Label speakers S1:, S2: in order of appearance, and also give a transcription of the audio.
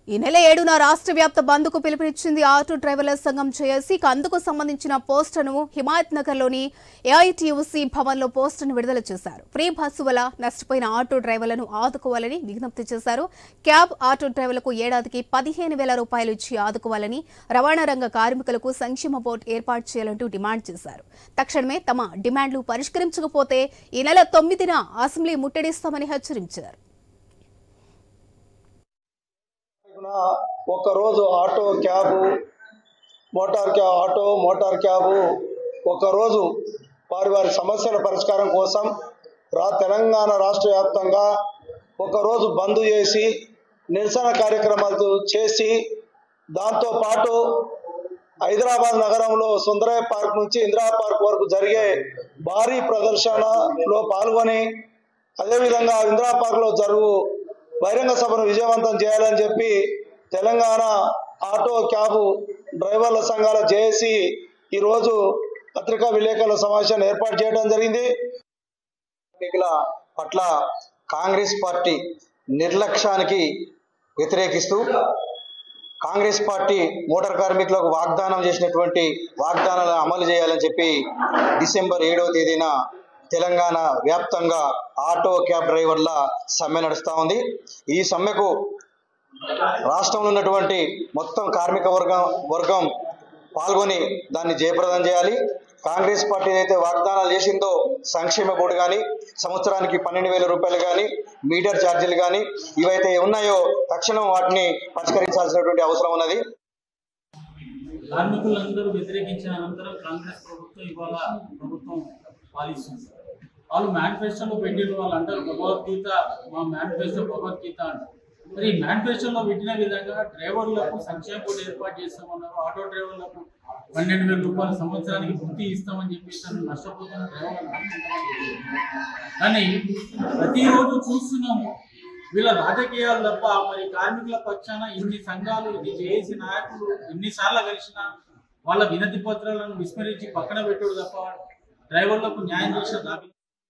S1: ఈ నెల 7న రాష్ట్ర వ్యాప్త బంద్కు పిలుపునిచ్చింది ఆటో డ్రైవర్ల సంఘం చేసి అందుకు సంబంధించిన పోస్టర్ను హిమాయత్ నగర్లోని ఏఐటీయూసీ భవన్లో పోస్టర్ను విడుదల చేశారు. ఫ్రీ బస్సు వల్ల నష్టపోయిన ఆటో డ్రైవర్లను ఆదుకోవాలని విజ్ఞప్తి చేశారు. క్యాబ్ ఆటో డ్రైవర్లకు ఏడాదికి 15,000 రూపాయలు ఇచ్చి ఆదుకోవాలని, రవాణా రంగ కార్మికులకు సంక్షేమ బోర్డు ఏర్పాటు చేయాలంటూ డిమాండ్ చేశారు. తక్షణమే తమ డిమాండ్లు పరిష్కరించకపోతే ఈ నెల 9న అసెంబ్లీ ముట్టడిస్తామని హెచ్చరించారు.
S2: ఒక రోజు ఆటో క్యాబు మోటార్ క్యాబు ఒక రోజు వారి సమస్యల పరిష్కారం కోసం తెలంగాణ రాష్ట్ర వ్యాప్తంగా ఒక రోజు బంద్ చేసి నిరసన కార్యక్రమాలు చేసి దాంతో పాటు హైదరాబాద్ నగరంలో సుందరయ్య పార్క్ నుంచి ఇందిరా పార్క్ వరకు జరిగే భారీ ప్రదర్శనలో పాల్గొని అదేవిధంగా ఇందిరా పార్క్లో జరుగు బహిరంగ సభను విజయవంతం చేయాలని చెప్పి తెలంగాణ ఆటో క్యాబు డ్రైవర్ల సంఘాల జేఏసీ ఈరోజు పత్రికా విలేకరుల సమావేశాన్ని ఏర్పాటు చేయడం జరిగింది. పట్ల కాంగ్రెస్ పార్టీ నిర్లక్ష్యానికి వ్యతిరేకిస్తూ కాంగ్రెస్ పార్టీ మోటార్ కార్మికులకు వాగ్దానం చేసినటువంటి వాగ్దానాలను అమలు చేయాలని చెప్పి డిసెంబర్ 7వ తేదీన తెలంగాణ వ్యాప్తంగా ఆటో క్యాబ్ డ్రైవర్ల సమ్మె నడుస్తూ ఉంది. ఈ సమ్మెకు రాష్ట్రంలో ఉన్నటువంటి మొత్తం కార్మిక వర్గం పాల్గొని దాన్ని జయప్రదం చేయాలి. కాంగ్రెస్ పార్టీ ఏదైతే వాగ్దానాలు చేసిందో సంక్షేమ బోర్డు కానీ, సంవత్సరానికి 12,000 రూపాయలు కానీ, మీటర్ ఛార్జీలు కానీ ఇవైతే ఉన్నాయో తక్షణం వాటిని పరిష్కరించాల్సినటువంటి అవసరం ఉన్నది.
S3: కార్మికులందరూ వ్యతిరేకించిన అనంతరం కాంగ్రెస్ ప్రభుత్వం ఇవాళ ప్రభుత్వం పాలిస్తుంది. వాళ్ళు మేనిఫెస్టోలో పెట్టిన వాళ్ళు అంటారు భగవద్గీత, మా మేనిఫెస్టో భగవద్గీత అంటారు. మరి మేనిఫెస్టోలో పెట్టిన విధంగా డ్రైవర్లకు సంక్షేమ బోర్డు ఏర్పాటు చేస్తామన్నారు. ఆటో డ్రైవర్లకు 12,000 రూపాయలు సంవత్సరానికి వృత్తి ఇస్తామని చెప్పేసి నష్టపోతున్న డ్రైవర్లు. కానీ ప్రతిరోజు చూస్తున్నాము వీళ్ళ రాజకీయాలు తప్ప మరి కార్మికుల పక్షాన ఇన్ని సంఘాలు, ఇన్ని జేఏసీ నాయకులు ఎన్నిసార్లు కలిసినా వాళ్ళ వినతి పత్రాలను విస్మరించి పక్కన పెట్టుడు తప్ప డ్రైవర్లకు న్యాయం చేసిన